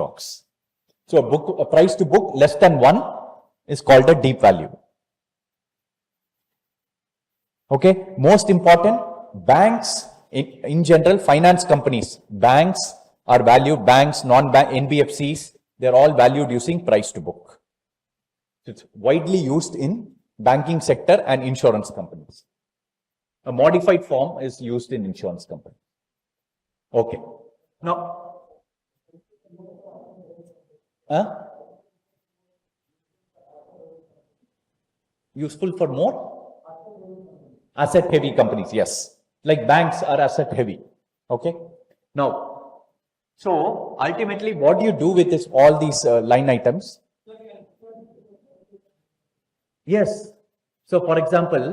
stocks. So a price to book less than 1 is called a deep value. Okay, most important, banks in general, finance companies, banks are valued, banks, non-bank, NBFCs, they're all valued using price to book. It's widely used in banking sector and insurance companies. A modified form is used in insurance companies. Okay. Now, useful for more asset heavy companies, yes. Like banks are asset heavy. Okay. Now, so ultimately, what do you do with this, all these line items? Yes. So for example,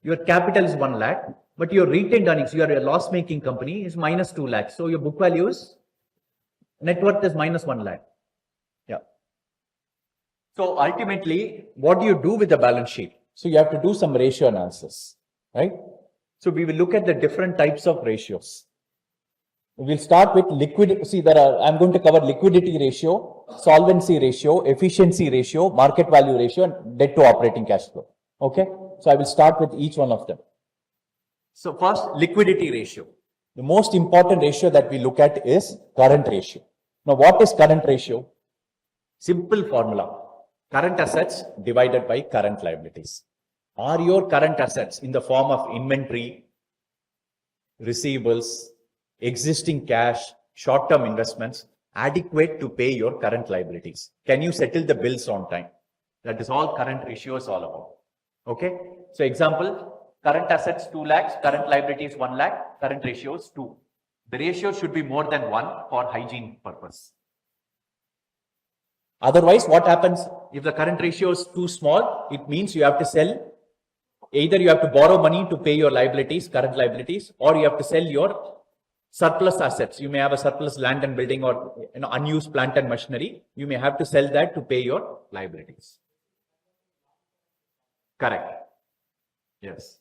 your capital is 1 lakh, but your retained earnings, you are a loss making company, is minus 2 lakhs. So your book value is, net worth is minus 1 lakh. Yeah. So ultimately, what do you do with the balance sheet? So you have to do some ratio analysis, right? So we will look at the different types of ratios. We'll start with liquidity. See, I'm going to cover liquidity ratio, solvency ratio, efficiency ratio, market value ratio, and debt to operating cash flow. Okay. So I will start with each one of them. So first, liquidity ratio. The most important ratio that we look at is current ratio. Now, what is current ratio? Simple formula. Current assets divided by current liabilities. Are your current assets in the form of inventory, receivables, existing cash, short-term investments adequate to pay your current liabilities? Can you settle the bills on time? That is all current ratio is all about. Okay. So example, current assets 2 lakhs, current liabilities 1 lakh, current ratio is 2. The ratio should be more than 1 for hygiene purpose. Otherwise, what happens if the current ratio is too small? It means you have to sell. Either you have to borrow money to pay your liabilities, current liabilities, or you have to sell your surplus assets. You may have a surplus land and building or unused plant and machinery. You may have to sell that to pay your liabilities. Correct. Yes.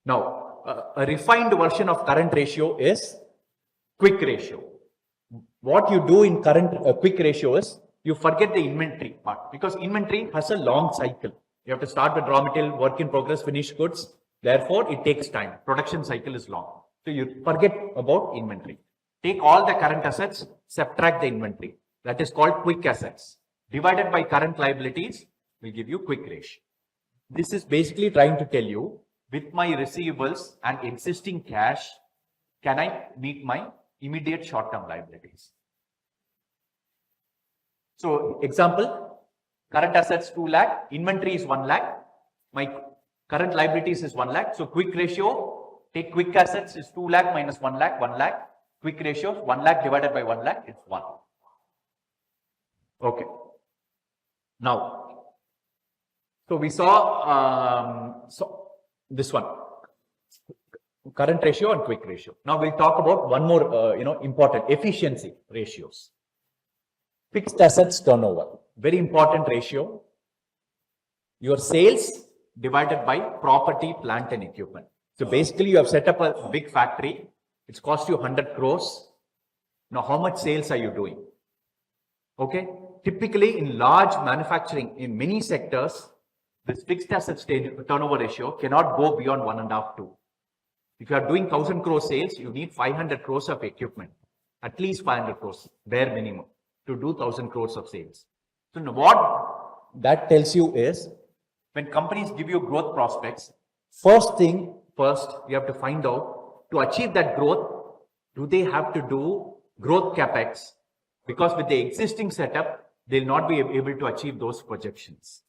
Now, a refined version of current ratio is quick ratio. What you do in quick ratio is you forget the inventory part, because inventory has a long cycle. You have to start with raw material, work in progress, finished goods. Therefore, it takes time. Production cycle is long. So you forget about inventory. Take all the current assets, subtract the inventory. That is called quick assets. Divided by current liabilities will give you quick ratio. This is basically trying to tell you, with my receivables and existing cash, can I meet my immediate short-term liabilities? So example, current assets 2 lakh, inventory is 1 lakh, my current liabilities is 1 lakh. So quick ratio, take quick assets is 2 lakh minus 1 lakh, 1 lakh. Quick ratio, 1 lakh divided by 1 lakh is 1. Okay. Now, so we saw this one, current ratio and quick ratio. Now we'll talk about one more, important efficiency ratios. Fixed assets turnover, very important ratio. Your sales divided by property, plant and equipment. So basically you have set up a big factory. It's cost you 100 crores. Now how much sales are you doing? Okay. Typically in large manufacturing, in many sectors, this fixed assets turnover ratio cannot go beyond 1.5 to 2. If you are doing 1000 crores sales, you need 500 crores of equipment, at least 500 crores, bare minimum, to do 1000 crores of sales. So what that tells you is, when companies give you growth prospects, first, you have to find out, to achieve that growth, do they have to do growth capex? Because with the existing setup, they'll not be able to achieve those projections.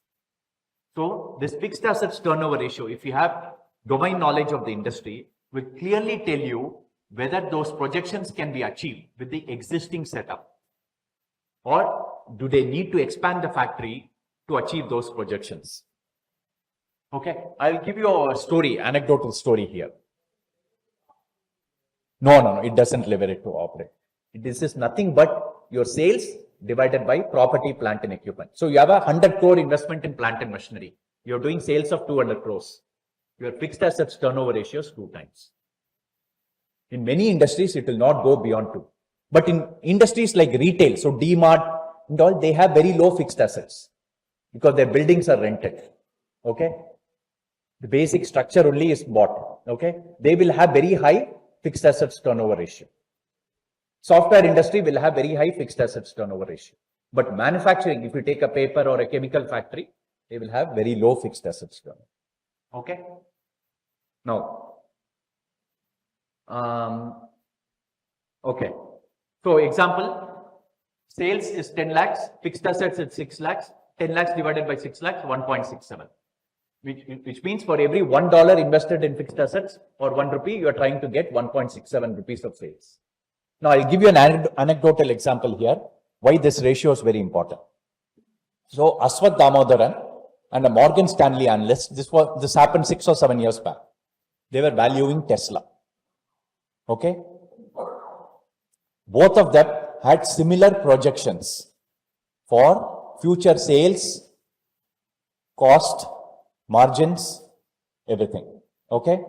So this fixed assets turnover ratio, if you have domain knowledge of the industry, will clearly tell you whether those projections can be achieved with the existing setup, or do they need to expand the factory to achieve those projections. Okay, I'll give you a story, anecdotal story here. No, it doesn't leverage to operate. This is nothing but your sales divided by property, plant and equipment. So you have a 100 crore investment in plant and machinery. You're doing sales of 200 crores. Your fixed assets turnover ratio is 2 times. In many industries, it will not go beyond 2. But in industries like retail, so DMart and all, they have very low fixed assets because their buildings are rented. Okay. The basic structure only is bought. Okay. They will have very high fixed assets turnover ratio. Software industry will have very high fixed assets turnover ratio. But manufacturing, if you take a paper or a chemical factory, they will have very low fixed assets turnover. Okay. Now, okay. So example, sales is 10 lakhs, fixed assets is 6 lakhs, 10 lakhs divided by 6 lakhs, 1.67. Which means for every $1 invested in fixed assets or 1 rupee, you are trying to get 1.67 rupees of sales. Now, I'll give you an anecdotal example here, why this ratio is very important. So, Aswath Damodaran and a Morgan Stanley analyst, this happened 6 or 7 years back. They were valuing Tesla. Okay. Both of them had similar projections for future sales, cost, margins, everything. Okay.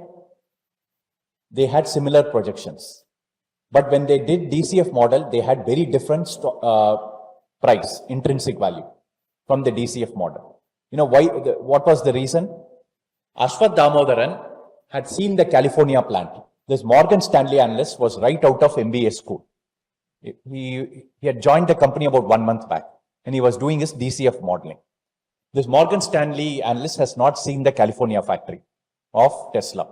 They had similar projections. But when they did DCF model, they had very different price, intrinsic value from the DCF model. You know why? What was the reason? Aswath Damodaran had seen the California plant. This Morgan Stanley analyst was right out of MBA school. He had joined the company about 1 month back and he was doing his DCF modeling. This Morgan Stanley analyst has not seen the California factory of Tesla.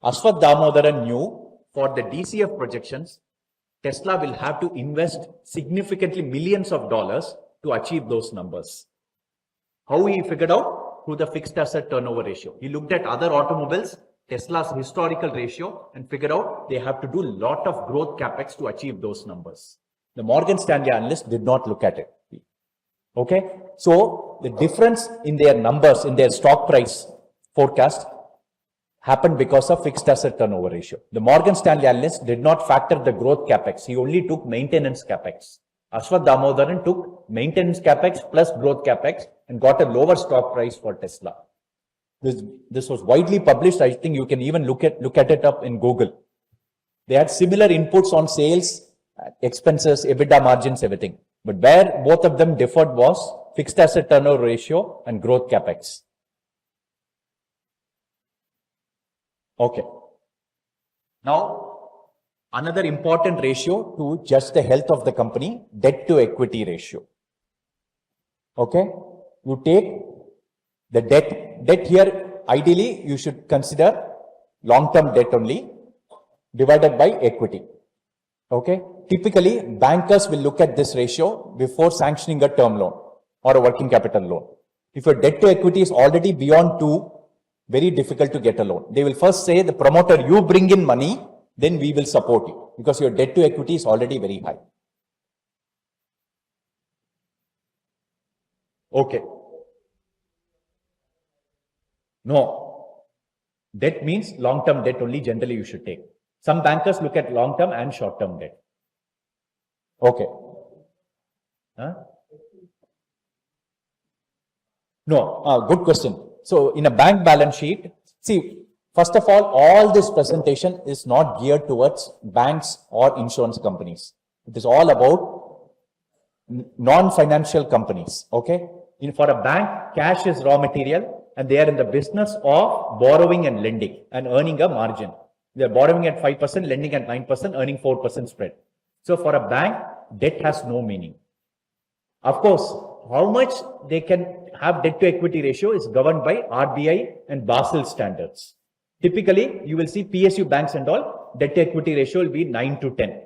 Aswath Damodaran knew for the DCF projections, Tesla will have to invest significantly millions of dollars to achieve those numbers. How he figured out? Through the fixed asset turnover ratio. He looked at other automobiles, Tesla's historical ratio, and figured out they have to do a lot of growth capex to achieve those numbers. The Morgan Stanley analyst did not look at it. Okay. So the difference in their numbers, in their stock price forecast happened because of fixed asset turnover ratio. The Morgan Stanley analyst did not factor the growth capex. He only took maintenance capex. Aswath Damodaran took maintenance capex plus growth capex and got a lower stock price for Tesla. This was widely published. I think you can even look at it up in Google. They had similar inputs on sales, expenses, EBITDA margins, everything. But where both of them differed was fixed asset turnover ratio and growth capex. Okay. Now, another important ratio to judge the health of the company, debt to equity ratio. Okay. You take the debt here, ideally you should consider long-term debt only divided by equity. Okay. Typically, bankers will look at this ratio before sanctioning a term loan or a working capital loan. If your debt to equity is already beyond 2, very difficult to get a loan. They will first say, the promoter, you bring in money, then we will support you because your debt to equity is already very high. Okay. No. Debt means long-term debt only generally you should take. Some bankers look at long-term and short-term debt. Okay. Huh? No, good question. So in a bank balance sheet, see, first of all this presentation is not geared towards banks or insurance companies. It is all about non-financial companies. Okay. For a bank, cash is raw material and they are in the business of borrowing and lending and earning a margin. They are borrowing at 5%, lending at 9%, earning 4% spread. So for a bank, debt has no meaning. Of course, how much they can have debt to equity ratio is governed by RBI and Basel standards. Typically, you will see PSU banks and all, debt to equity ratio will be 9 to 10.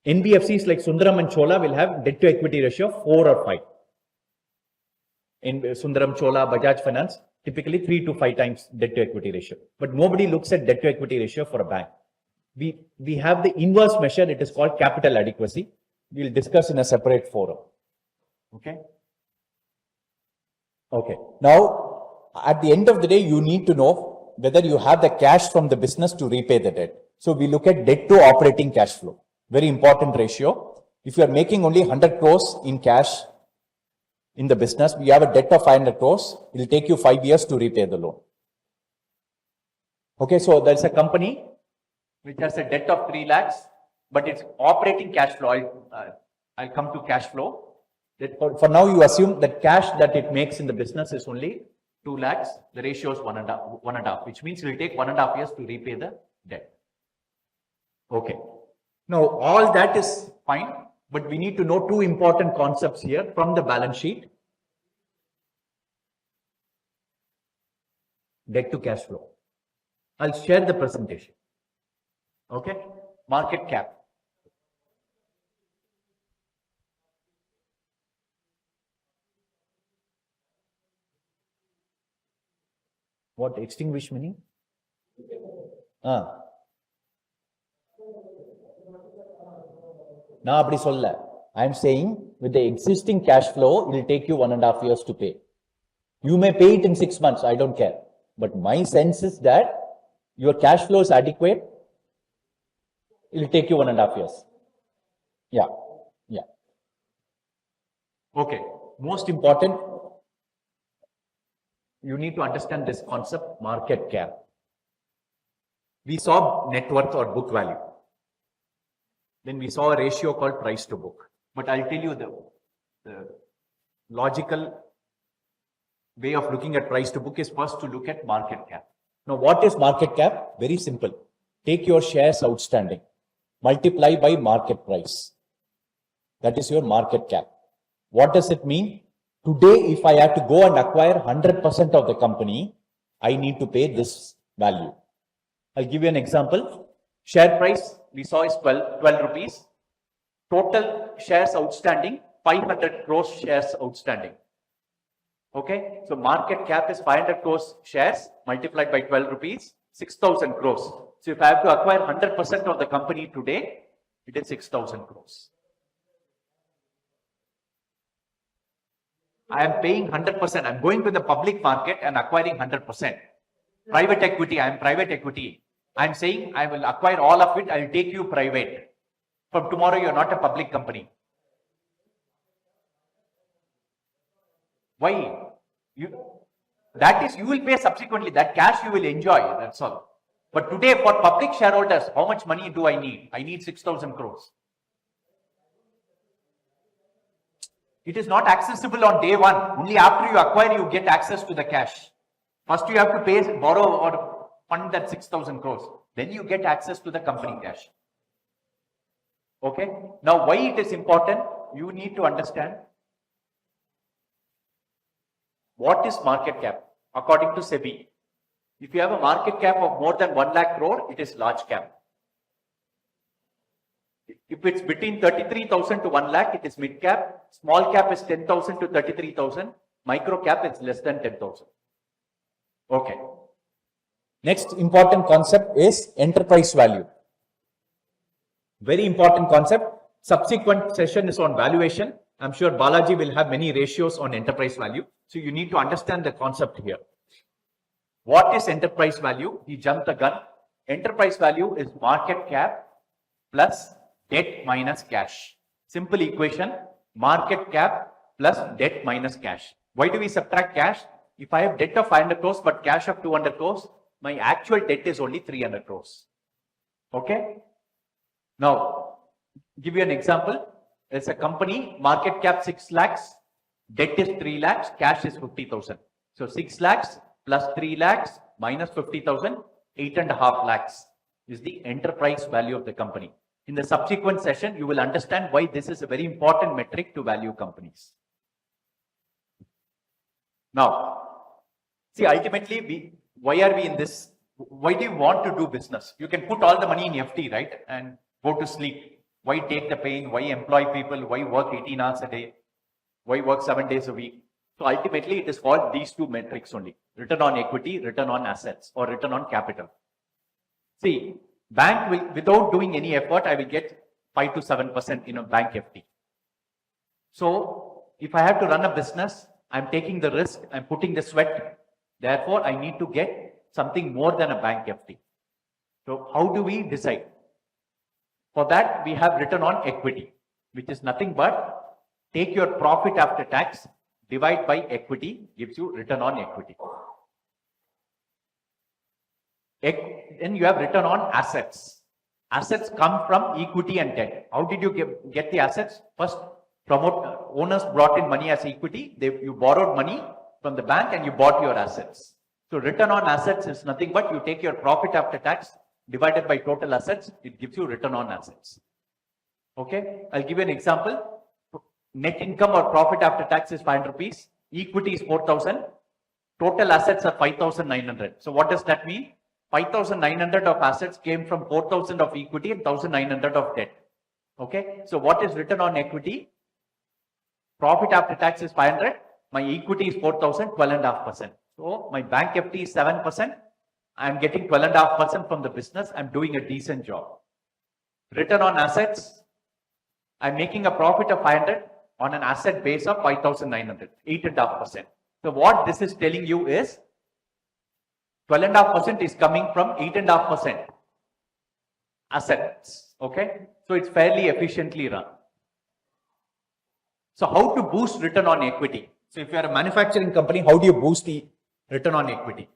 NBFCs like Sundaram and Chola will have debt to equity ratio of 4 or 5. In Sundaram, Chola, Bajaj Finance, typically 3 to 5 times debt to equity ratio. But nobody looks at debt to equity ratio for a bank. We have the inverse measure, it is called capital adequacy. We will discuss in a separate forum. Okay. Okay. Now, at the end of the day, you need to know whether you have the cash from the business to repay the debt. So we look at debt to operating cash flow. Very important ratio. If you are making only 100 crores in cash in the business, we have a debt of 500 crores. It will take you 5 years to repay the loan. Okay. So there's a company which has a debt of 3 lakhs. but it's operating cash flow. I'll come to cash flow. For now, you assume that cash that it makes in the business is only 2 lakhs. The ratio is 1.5, which means it will take 1.5 years to repay the debt. Okay. Now, all that is fine, but we need to know two important concepts here from the balance sheet. Debt to cash flow. I'll share the presentation. Okay. Market cap. What extinguish meaning? Now, I am saying with the existing cash flow, it will take you 1.5 years to pay. You may pay it in 6 months, I don't care. But my sense is that your cash flow is adequate. It will take you 1.5 years. Yeah. Okay. Most important, you need to understand this concept, market cap. We saw net worth or book value. Then we saw a ratio called price to book. But I'll tell you the logical way of looking at price to book is first to look at market cap. Now, what is market cap? Very simple. Take your shares outstanding, multiply by market price. That is your market cap. What does it mean? Today, if I have to go and acquire 100% of the company, I need to pay this value. I'll give you an example. Share price we saw is 12 rupees. Total shares outstanding, 500 crores shares outstanding. Okay, so market cap is 500 crores shares multiplied by 12 rupees, 6,000 crores. So if I have to acquire 100% of the company today, it is 6,000 crores. I am paying 100%. I'm going to the public market and acquiring 100%. Private equity, I am private equity. I'm saying I will acquire all of it. I will take you private. From tomorrow, you're not a public company. Why? You will pay subsequently. That cash you will enjoy. That's all. But today, for public shareholders, how much money do I need? I need 6,000 crores. It is not accessible on day one. Only after you acquire, you get access to the cash. First, you have to borrow or fund that 6,000 crores. Then you get access to the company cash. Okay. Now, why it is important? You need to understand what is market cap according to SEBI. If you have a market cap of more than 1 lakh crore, it is large cap. If it's between 33,000 to 1 lakh, it is mid cap. Small cap is 10,000 to 33,000. Micro cap is less than 10,000. Okay. Next important concept is enterprise value. Very important concept. Subsequent session is on valuation. I'm sure Balaji will have many ratios on enterprise value. So you need to understand the concept here. What is enterprise value? He jumped the gun. Enterprise value is market cap plus debt minus cash. Simple equation, market cap plus debt minus cash. Why do we subtract cash? If I have debt of 500 crores but cash of 200 crores, my actual debt is only 300 crores. Okay? Now, give you an example. It's a company, market cap 6 lakhs, debt is 3 lakhs, cash is 50,000. So 6 lakhs plus 3 lakhs minus 50,000, 8.5 lakhs is the enterprise value of the company. In the subsequent session, you will understand why this is a very important metric to value companies. Now, see, ultimately, why are we in this? Why do you want to do business? You can put all the money in FD, right? And go to sleep. Why take the pain? Why employ people? Why work 18 hours a day? Why work 7 days a week? So ultimately, it is for these two metrics only. Return on equity, return on assets, or return on capital. See, bank will, without doing any effort, I will get 5 to 7% in a bank FD. So if I have to run a business, I'm taking the risk, I'm putting the sweat. Therefore, I need to get something more than a bank FD. So how do we decide? For that, we have return on equity, which is nothing but take your profit after tax, divide by equity, gives you return on equity. Then you have return on assets. Assets come from equity and debt. How did you get the assets? First, owners brought in money as equity. You borrowed money from the bank and you bought your assets. So return on assets is nothing but you take your profit after tax divided by total assets. It gives you return on assets. Okay, I'll give you an example. Net income or profit after tax is 500 rupees. Equity is 4,000. Total assets are 5,900. So what does that mean? 5,900 of assets came from 4,000 of equity and 1,900 of debt. Okay, so what is return on equity? Profit after tax is 500. My equity is 4,000, 12.5%. So my bank FD is 7%. I'm getting 12.5% from the business. I'm doing a decent job. Return on assets. I'm making a profit of 500 on an asset base of 5,900, 8.5%. So what this is telling you is 12.5% is coming from 8.5% assets. Okay, so it's fairly efficiently run. So how to boost return on equity? So if you are a manufacturing company, how do you boost the return on equity?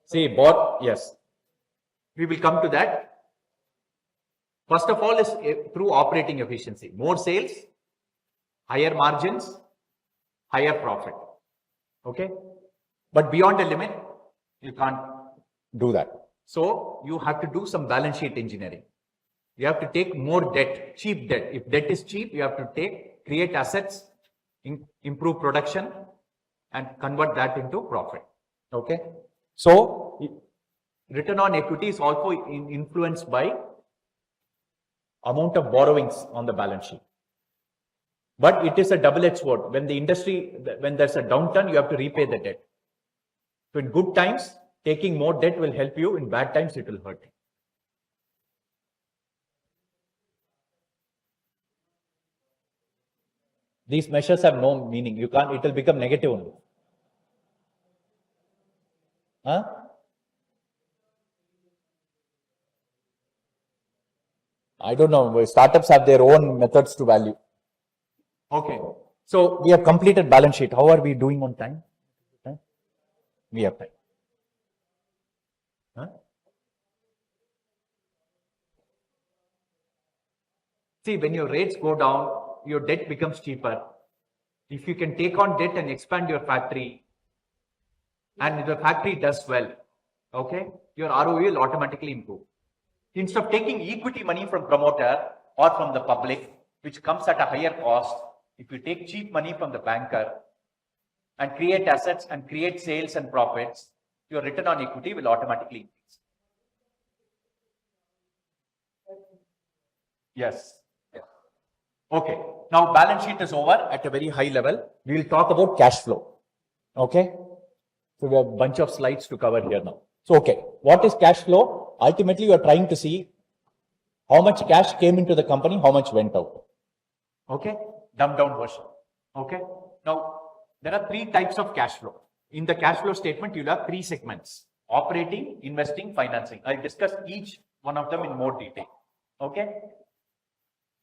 See, yes, we will come to that. First of all is through operating efficiency. More sales, higher margins, higher profit. Okay, but beyond a limit, you can't do that. So you have to do some balance sheet engineering. You have to take more debt, cheap debt. If debt is cheap, you have to create assets, improve production, and convert that into profit. Okay, so return on equity is also influenced by amount of borrowings on the balance sheet. But it is a double-edged sword. When there's a downturn, you have to repay the debt. So in good times, taking more debt will help you. In bad times, it will hurt you. These measures have no meaning. You can't, it will become negative only. Huh? I don't know. Startups have their own methods to value. Okay. So we have completed balance sheet. How are we doing on time? We have time. Huh? See, when your rates go down, your debt becomes cheaper. If you can take on debt and expand your factory, and the factory does well, okay, your ROE will automatically improve. Instead of taking equity money from promoter or from the public, which comes at a higher cost, if you take cheap money from the banker and create assets and create sales and profits, your return on equity will automatically increase. Yes. Okay. Now balance sheet is over at a very high level. We will talk about cash flow. Okay. So we have a bunch of slides to cover here now. So, okay. What is cash flow? Ultimately, you are trying to see how much cash came into the company, how much went out. Okay. Dumbed down version. Okay. Now, there are three types of cash flow. In the cash flow statement, you'll have three segments: operating, investing, financing. I'll discuss each one of them in more detail. Okay.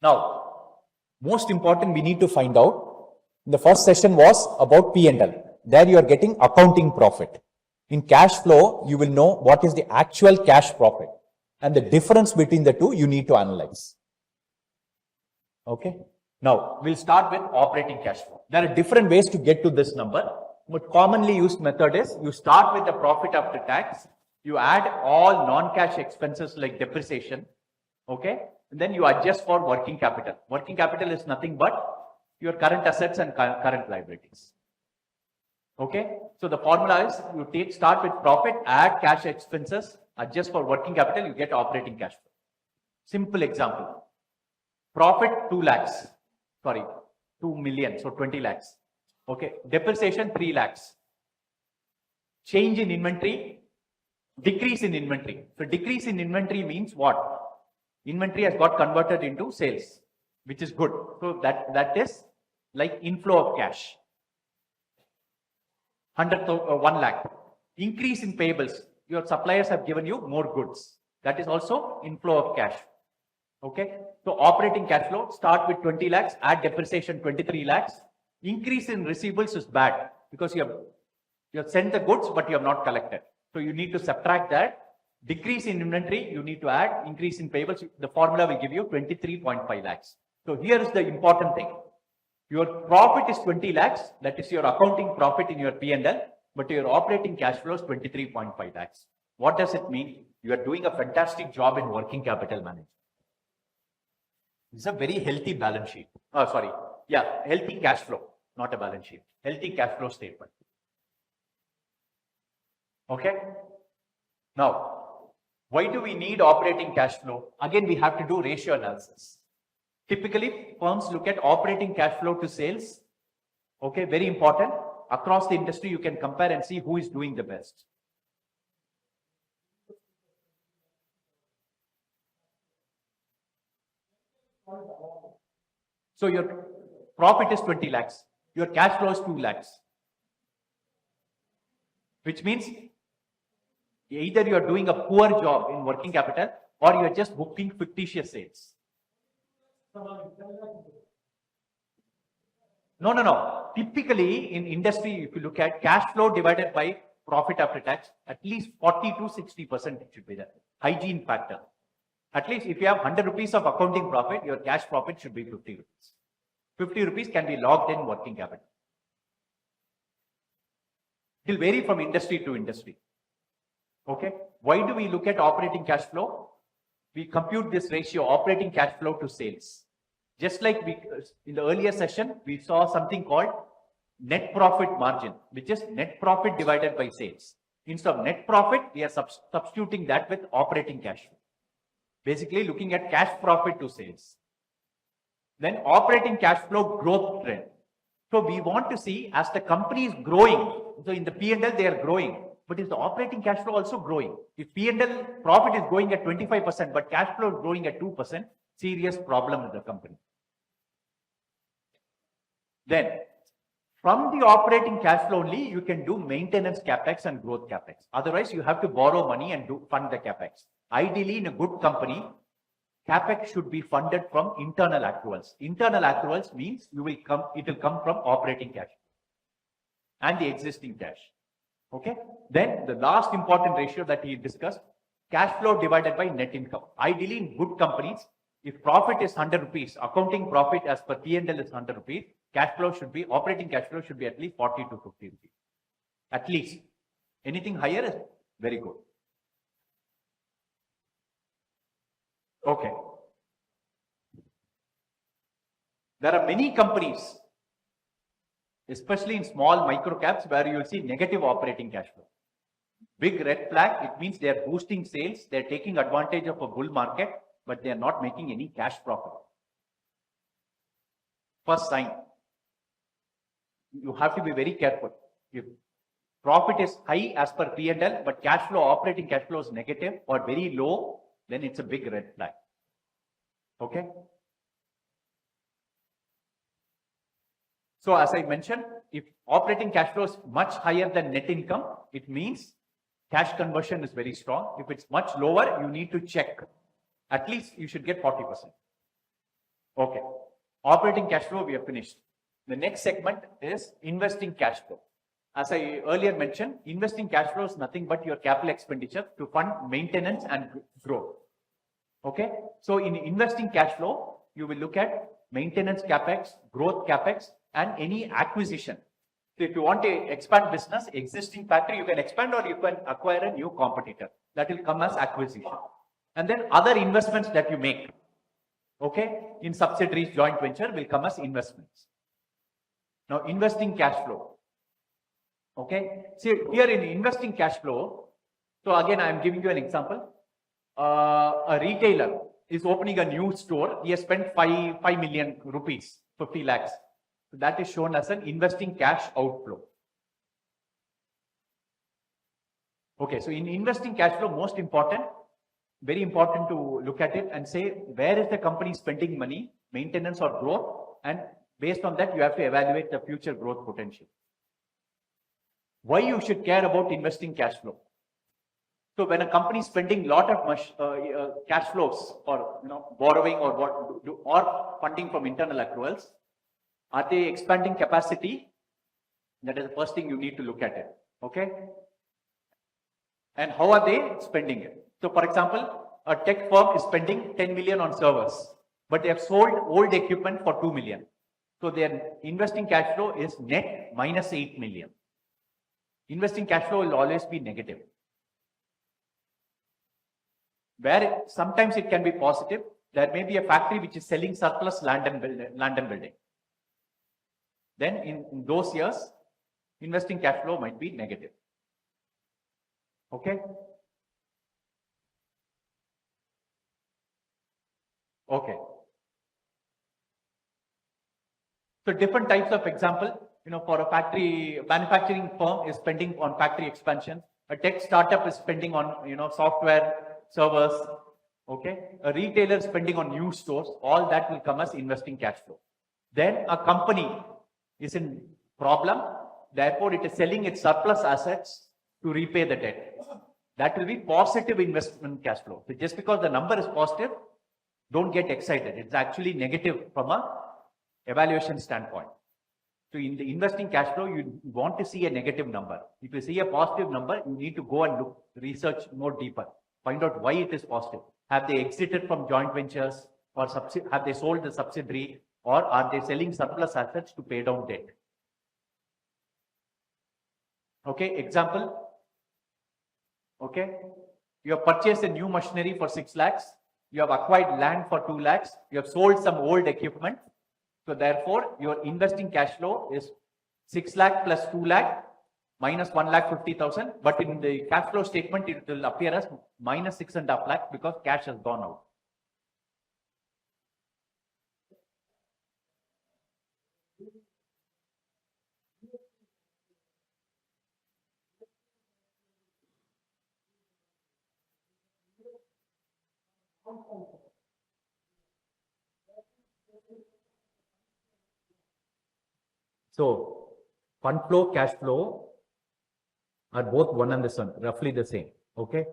Now, most important, we need to find out. The first session was about P&L. There you are getting accounting profit. In cash flow, you will know what is the actual cash profit. And the difference between the two, you need to analyze. Okay. Now, we'll start with operating cash flow. There are different ways to get to this number. But commonly used method is you start with the profit after tax. You add all non-cash expenses like depreciation. Okay. And then you adjust for working capital. Working capital is nothing but your current assets and current liabilities. Okay. So the formula is you start with profit, add cash expenses, adjust for working capital, you get operating cash flow. Simple example. Profit 2 lakhs. Sorry, 2 million. So 20 lakhs. Okay. Depreciation 3 lakhs. Change in inventory, decrease in inventory. So decrease in inventory means what? Inventory has got converted into sales, which is good. So that is like inflow of cash. 1 lakh. Increase in payables. Your suppliers have given you more goods. That is also inflow of cash. Okay. So operating cash flow, start with 20 lakhs, add depreciation 23 lakhs. Increase in receivables is bad because you have sent the goods, but you have not collected. So you need to subtract that. Decrease in inventory, you need to add. Increase in payables, the formula will give you 23.5 lakhs. So here is the important thing. Your profit is 20 lakhs. That is your accounting profit in your P&L. But your operating cash flow is 23.5 lakhs. What does it mean? You are doing a fantastic job in working capital management. It's a very healthy balance sheet. Healthy cash flow, not a balance sheet. Healthy cash flow statement. Okay. Now, why do we need operating cash flow? Again, we have to do ratio analysis. Typically, firms look at operating cash flow to sales. Okay, very important. Across the industry, you can compare and see who is doing the best. So your profit is 20 lakhs. Your cash flow is 2 lakhs. Which means either you are doing a poor job in working capital or you are just booking fictitious sales. No. Typically in industry, if you look at cash flow divided by profit after tax, at least 40 to 60% should be the hygiene factor. At least if you have 100 rupees of accounting profit, your cash profit should be 50 rupees. 50 rupees can be logged in working capital. It will vary from industry to industry. Okay. Why do we look at operating cash flow? We compute this ratio, operating cash flow to sales. Just like in the earlier session, we saw something called net profit margin, which is net profit divided by sales. Instead of net profit, we are substituting that with operating cash flow. Basically looking at cash profit to sales. Then operating cash flow growth trend. So we want to see as the company is growing, so in the P&L they are growing, but is the operating cash flow also growing? If P&L profit is growing at 25%, but cash flow is growing at 2%, serious problem with the company. Then from the operating cash flow only, you can do maintenance capex and growth capex. Otherwise, you have to borrow money and fund the capex. Ideally, in a good company, capex should be funded from internal accruals. Internal accruals means it will come from operating cash and the existing cash. Okay. Then the last important ratio that he discussed, cash flow divided by net income. Ideally, in good companies, if profit is 100 rupees, accounting profit as per P&L is 100 rupees, operating cash flow should be at least 40 to 50 rupees. At least. Anything higher is very good. Okay. There are many companies, especially in small micro caps, where you will see negative operating cash flow. Big red flag, it means they are boosting sales, they are taking advantage of a bull market, but they are not making any cash profit. First sign. You have to be very careful. If profit is high as per P&L, but cash flow, operating cash flow is negative or very low, then it's a big red flag. Okay. So as I mentioned, if operating cash flow is much higher than net income, it means cash conversion is very strong. If it's much lower, you need to check. At least you should get 40%. Okay. Operating cash flow, we have finished. The next segment is investing cash flow. As I earlier mentioned, investing cash flow is nothing but your capital expenditure to fund maintenance and growth. Okay. So in investing cash flow, you will look at maintenance capex, growth capex, and any acquisition. So if you want to expand business, existing factory, you can expand or you can acquire a new competitor. That will come as acquisition. And then other investments that you make, okay, in subsidiaries, joint venture will come as investments. Now, investing cash flow. Okay. See, here in investing cash flow, so again, I am giving you an example. A retailer is opening a new store. He has spent 5 million rupees, 50 lakhs. So that is shown as an investing cash outflow. Okay. So in investing cash flow, most important, very important to look at it and say, where is the company spending money, maintenance or growth? And based on that, you have to evaluate the future growth potential. Why you should care about investing cash flow? So when a company is spending a lot of cash flows or borrowing or funding from internal accruals, are they expanding capacity? That is the first thing you need to look at it. Okay. And how are they spending it? So for example, a tech firm is spending 10 million on servers, but they have sold old equipment for 2 million. So their investing cash flow is net minus 8 million. Investing cash flow will always be negative. Where sometimes it can be positive. There may be a factory which is selling surplus land and building. Then in those years, investing cash flow might be negative. Okay. Okay. So different types of example, for a manufacturing firm is spending on factory expansion. A tech startup is spending on, software, servers. Okay. A retailer spending on new stores. All that will come as investing cash flow. Then a company is in problem. Therefore, it is selling its surplus assets to repay the debt. That will be positive investment cash flow. So just because the number is positive, don't get excited. It's actually negative from a evaluation standpoint. So in the investing cash flow, you want to see a negative number. If you see a positive number, you need to go and research more deeper. Find out why it is positive. Have they exited from joint ventures, or have they sold the subsidiary, or are they selling surplus assets to pay down debt? Okay, example. Okay, you have purchased a new machinery for 6 lakhs. You have acquired land for 2 lakhs. You have sold some old equipment. So therefore, your investing cash flow is 6 lakh plus 2 lakh minus 1,50,000. But in the cash flow statement, it will appear as minus 6.5 lakh because cash has gone out. So fund flow, cash flow are both one and the same, roughly the same. Okay.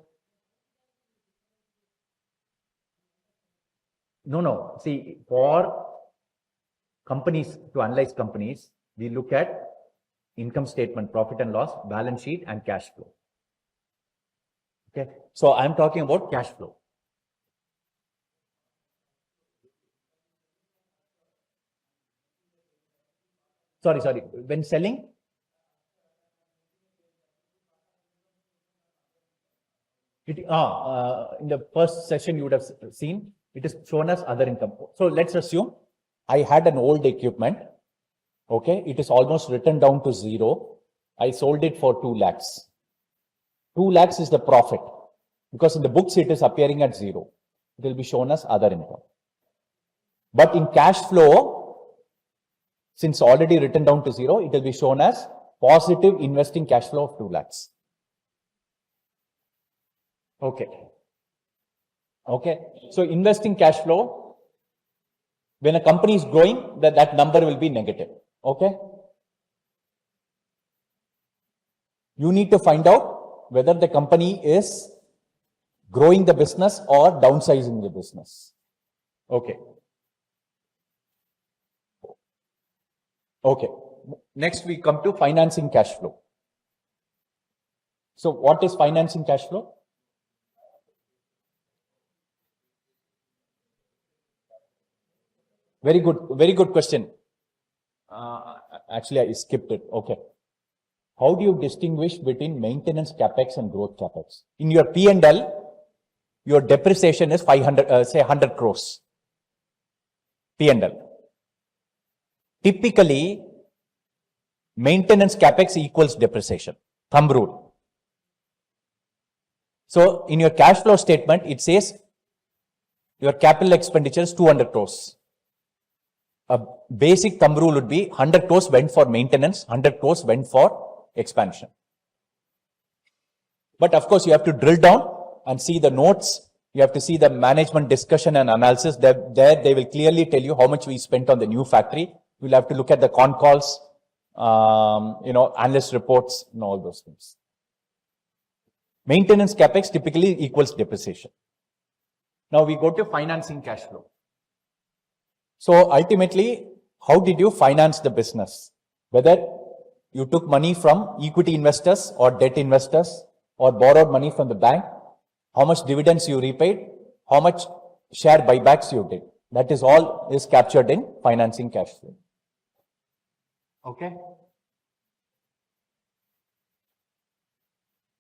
No. See, for companies, to analyze companies, we look at income statement, profit and loss, balance sheet, and cash flow. Okay. So I'm talking about cash flow. Sorry. When selling, in the first session you would have seen, it is shown as other income. So let's assume I had an old equipment. Okay, it is almost written down to 0. I sold it for 2 lakhs. 2 lakhs is the profit because in the books it is appearing at 0. It will be shown as other income. But in cash flow, since already written down to 0, it will be shown as positive investing cash flow of 2 lakhs. Okay. So investing cash flow, when a company is growing, that number will be negative. Okay. You need to find out whether the company is growing the business or downsizing the business. Okay. Next we come to financing cash flow. So what is financing cash flow? Very good question. Actually, I skipped it. Okay. How do you distinguish between maintenance capex and growth capex? In your P&L, your depreciation is 100 crores. P&L. Typically, maintenance capex equals depreciation. Thumb rule. So in your cash flow statement, it says your capital expenditure is 200 crores. A basic thumb rule would be 100 crores went for maintenance, 100 crores went for expansion. But of course, you have to drill down and see the notes. You have to see the management discussion and analysis. There they will clearly tell you how much we spent on the new factory. We'll have to look at the con calls, analyst reports and all those things. Maintenance capex typically equals depreciation. Now we go to financing cash flow. So ultimately, how did you finance the business? Whether you took money from equity investors or debt investors or borrowed money from the bank, how much dividends you repaid, how much share buybacks you did. That is all is captured in financing cash flow. Okay.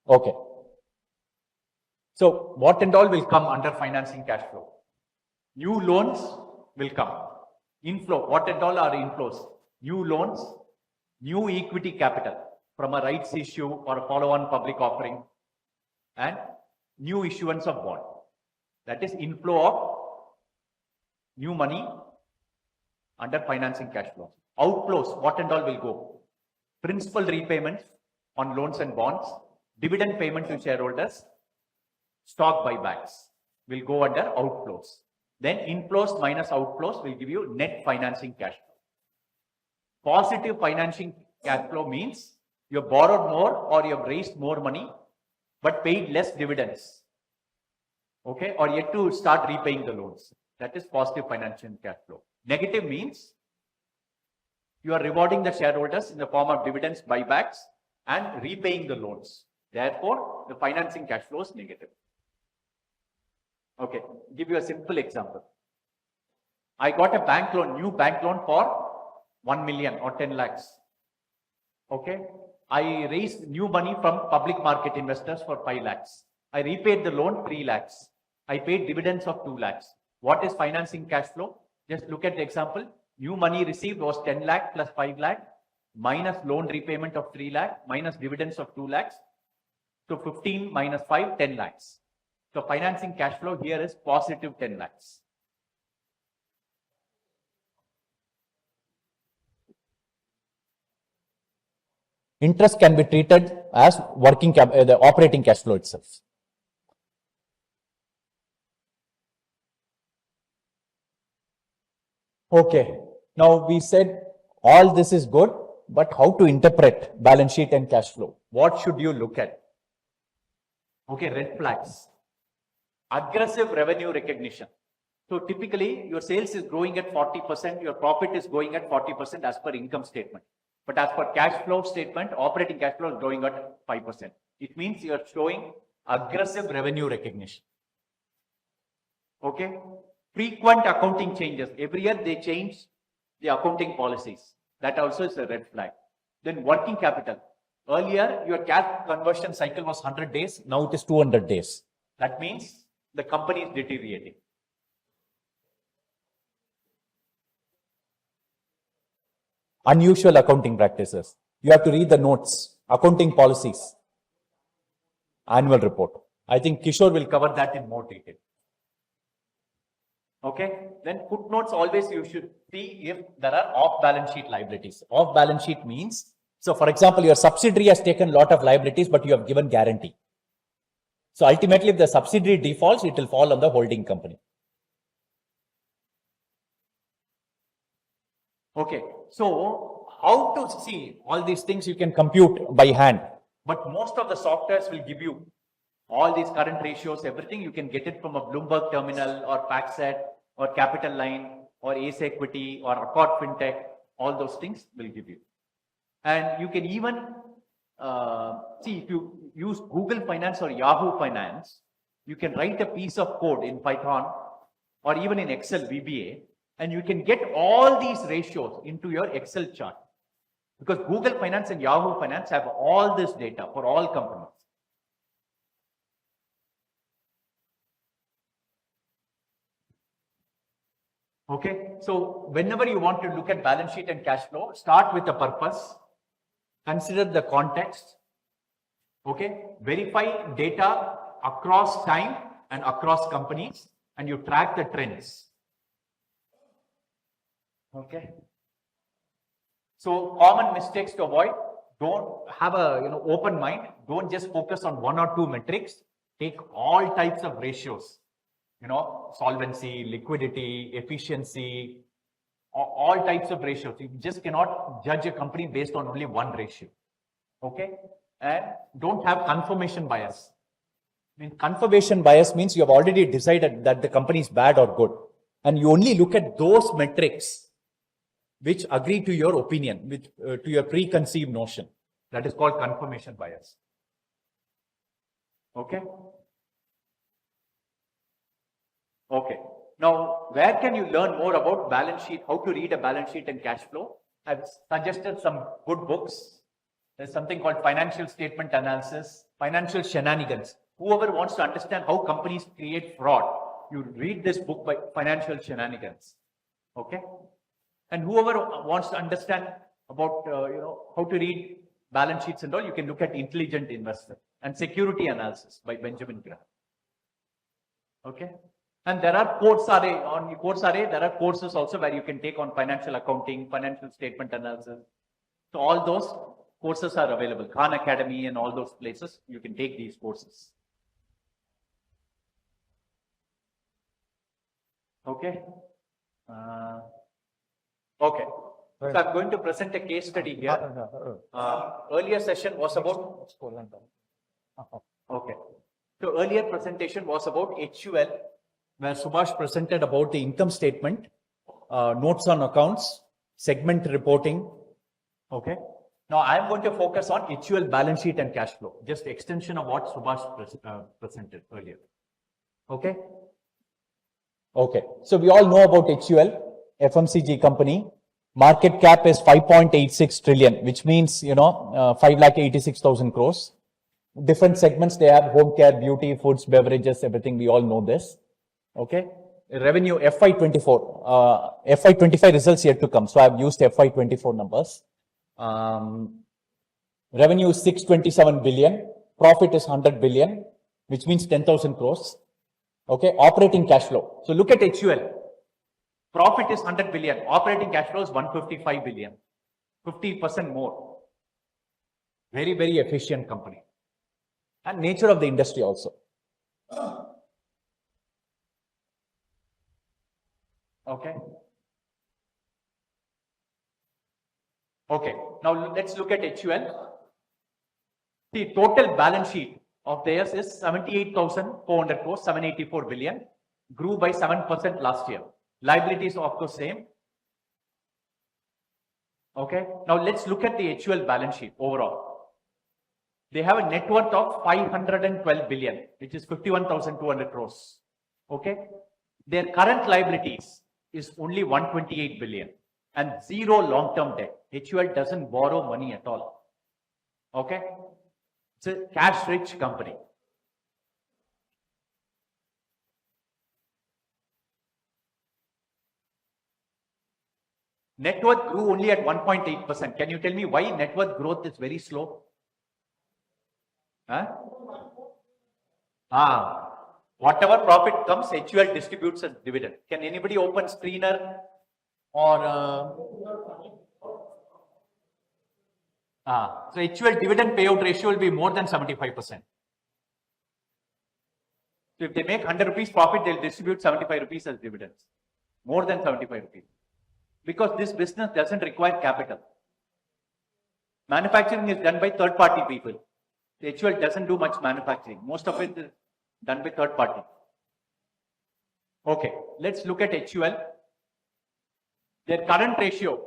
Okay. So what and all will come under financing cash flow? New loans will come. Inflow, what and all are inflows? New loans, new equity capital from a rights issue or a follow-on public offering, and new issuance of bond. That is inflow of new money under financing cash flow. Outflows, what and all will go? Principal repayments on loans and bonds, dividend payment to shareholders, stock buybacks will go under outflows. Then inflows minus outflows will give you net financing cash flow. Positive financing cash flow means you have borrowed more or you have raised more money but paid less dividends. Okay, or yet to start repaying the loans. That is positive financial cash flow. Negative means you are rewarding the shareholders in the form of dividends, buybacks, and repaying the loans. Therefore, the financing cash flow is negative. Okay, give you a simple example. I got a bank loan, new bank loan for 1 million or 10 lakhs. Okay, I raised new money from public market investors for 5 lakhs. I repaid the loan 3 lakhs. I paid dividends of 2 lakhs. What is financing cash flow? Just look at the example. New money received was 10 lakh plus 5 lakh minus loan repayment of 3 lakh minus dividends of 2 lakhs. So 15 minus 5, 10 lakhs. So financing cash flow here is positive 10 lakhs. Interest can be treated as the operating cash flow itself. Okay, now we said all this is good, but how to interpret balance sheet and cash flow? What should you look at? Okay, red flags. Aggressive revenue recognition. So typically your sales is growing at 40%, your profit is going at 40% as per income statement. But as per cash flow statement, operating cash flow is growing at 5%. It means you are showing aggressive revenue recognition. Okay. Frequent accounting changes. Every year they change the accounting policies. That also is a red flag. Then working capital. Earlier, your cash conversion cycle was 100 days. Now it is 200 days. That means the company is deteriorating. Unusual accounting practices. You have to read the notes, accounting policies, annual report. I think Kishore will cover that in more detail. Okay, then footnotes always you should see if there are off-balance sheet liabilities. Off-balance sheet means, so for example, your subsidiary has taken a lot of liabilities, but you have given guarantee. So ultimately, if the subsidiary defaults, it will fall on the holding company. Okay, so how to see all these things you can compute by hand, but most of the softwares will give you all these current ratios, everything you can get it from a Bloomberg terminal or FactSet or Capital Line or Ace Equity or Accord FinTech. All those things will give you. And you can even see if you use Google Finance or Yahoo Finance, you can write a piece of code in Python or even in Excel VBA, and you can get all these ratios into your Excel chart. Because Google Finance and Yahoo Finance have all this data for all companies. Okay, so whenever you want to look at balance sheet and cash flow, start with the purpose, consider the context, okay, verify data across time and across companies, and you track the trends. Okay, so common mistakes to avoid: don't have a open mind. Don't just focus on 1 or 2 metrics. Take all types of ratios. Solvency, liquidity, efficiency, all types of ratios. You just cannot judge a company based on only one ratio. Okay, and don't have confirmation bias. Confirmation bias means you have already decided that the company is bad or good, and you only look at those metrics which agree to your opinion, to your preconceived notion. That is called confirmation bias. Okay. Okay. Now, where can you learn more about balance sheet, how to read a balance sheet and cash flow? I've suggested some good books. There's something called Financial Statement Analysis, Financial Shenanigans. Whoever wants to understand how companies create fraud, you read this book by Financial Shenanigans. Okay. And whoever wants to understand about, how to read balance sheets and all, you can look at Intelligent Investor and Security Analysis by Benjamin Graham. Okay. And there are Coursera, on Coursera, there are courses also where you can take on financial accounting, financial statement analysis. So all those courses are available. Khan Academy and all those places, you can take these courses. Okay. Okay. So I'm going to present a case study here. Earlier session was about. Okay. So earlier presentation was about HUL, where Subhash presented about the income statement, notes on accounts, segment reporting. Okay. Now I'm going to focus on HUL balance sheet and cash flow, just extension of what Subhash presented earlier. Okay. Okay. So we all know about HUL, FMCG company. Market cap is 5.86 trillion, which means, 5,86,000 crores. Different segments, they have home care, beauty, foods, beverages, everything. We all know this. Okay. Revenue FY24, FY25 results yet to come. So I've used FY24 numbers. Revenue is 627 billion. Profit is 100 billion, which means 10,000 crores. Okay. Operating cash flow. So look at HUL. Profit is 100 billion. Operating cash flow is 155 billion. 50% more. Very, very efficient company. And nature of the industry also. Okay. Okay. Now let's look at HUL. The total balance sheet of theirs is 78,400 crores, 784 billion. Grew by 7% last year. Liabilities of course same. Okay. Now let's look at the HUL balance sheet overall. They have a net worth of 512 billion, which is 51,200 crores. Okay. Their current liabilities is only 128 billion and zero long-term debt. HUL doesn't borrow money at all. Okay. It's a cash-rich company. Net worth grew only at 1.8%. Can you tell me why net worth growth is very slow? Huh? Whatever profit comes, HUL distributes as dividend. Can anybody open screener or so HUL dividend payout ratio will be more than 75%. So if they make 100 rupees profit, they'll distribute 75 rupees as dividends. More than 75 rupees. Because this business doesn't require capital. Manufacturing is done by third-party people. The HUL doesn't do much manufacturing. Most of it is done by third party. Okay, let's look at HUL. Their current ratio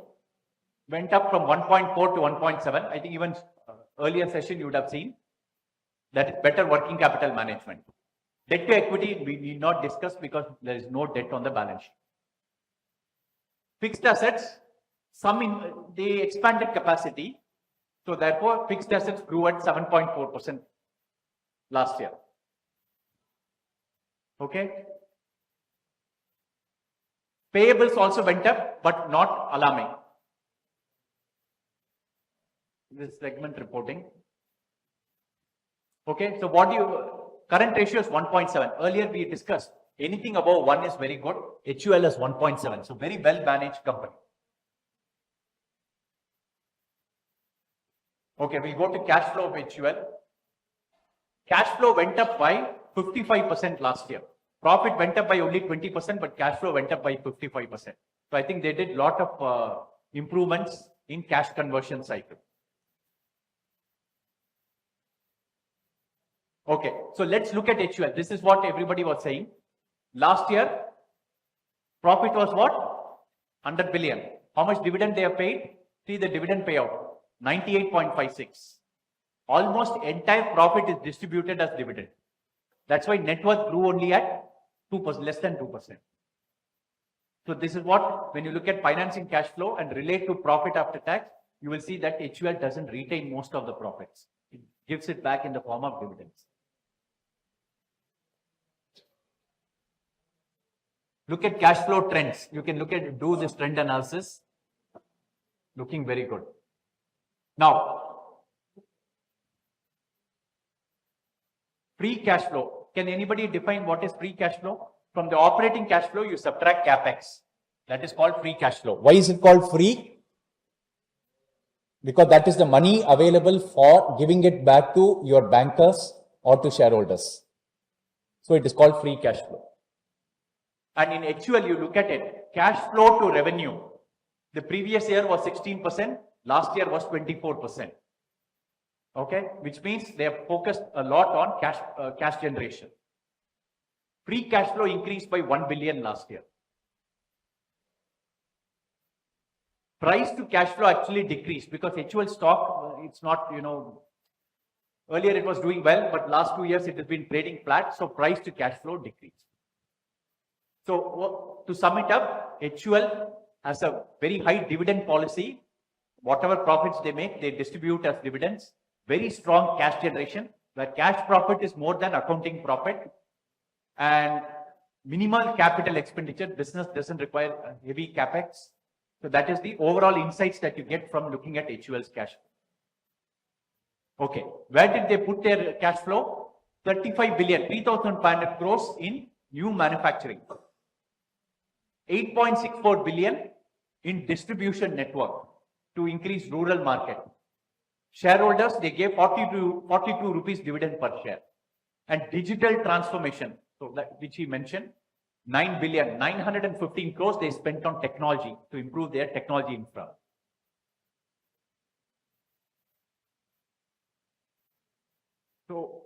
went up from 1.4 to 1.7. I think even earlier session you would have seen that is better working capital management. Debt to equity we need not discuss because there is no debt on the balance sheet. Fixed assets, they expanded capacity. So therefore, fixed assets grew at 7.4% last year. Okay. Payables also went up, but not alarming. This segment reporting. Okay. So current ratio is 1.7. Earlier we discussed anything above 1 is very good. HUL is 1.7. So very well managed company. Okay, we'll go to cash flow of HUL. Cash flow went up by 55% last year. Profit went up by only 20%, but cash flow went up by 55%. So I think they did a lot of improvements in cash conversion cycle. Okay, so let's look at HUL. This is what everybody was saying. Last year, profit was what? 100 billion. How much dividend they have paid? See the dividend payout. 98.56. almost entire profit is distributed as dividend. That's why net worth grew only at 2%, less than 2%. So this is what, when you look at financing cash flow and relate to profit after tax, you will see that HUL doesn't retain most of the profits. It gives it back in the form of dividends. Look at cash flow trends. You can do this trend analysis. Looking very good. Now, free cash flow. Can anybody define what is free cash flow? From the operating cash flow, you subtract capex. That is called free cash flow. Why is it called free? Because that is the money available for giving it back to your bankers or to shareholders. So it is called free cash flow. And in HUL, you look at it, cash flow to revenue. The previous year was 16%, last year was 24%. Okay, which means they have focused a lot on cash generation. Free cash flow increased by 1 billion last year. Price to cash flow actually decreased because HUL stock, it's not, earlier it was doing well, but last 2 years it has been trading flat. So price to cash flow decreased. So to sum it up, HUL has a very high dividend policy. Whatever profits they make, they distribute as dividends. Very strong cash generation, where cash profit is more than accounting profit, and minimal capital expenditure. Business doesn't require heavy capex. So that is the overall insights that you get from looking at HUL's cash flow. Okay, where did they put their cash flow? 35 billion, 3,500 crores in new manufacturing. 8.64 billion in distribution network to increase rural market. Shareholders, they gave 42 rupees dividend per share. And digital transformation, so that which he mentioned, 9 billion, 915 crores they spent on technology to improve their technology infra. So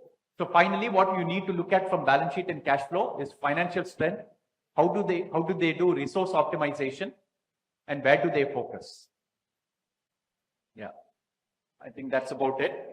finally, what you need to look at from balance sheet and cash flow is financial strength. How do they do resource optimization, and where do they focus? Yeah, I think that's about it.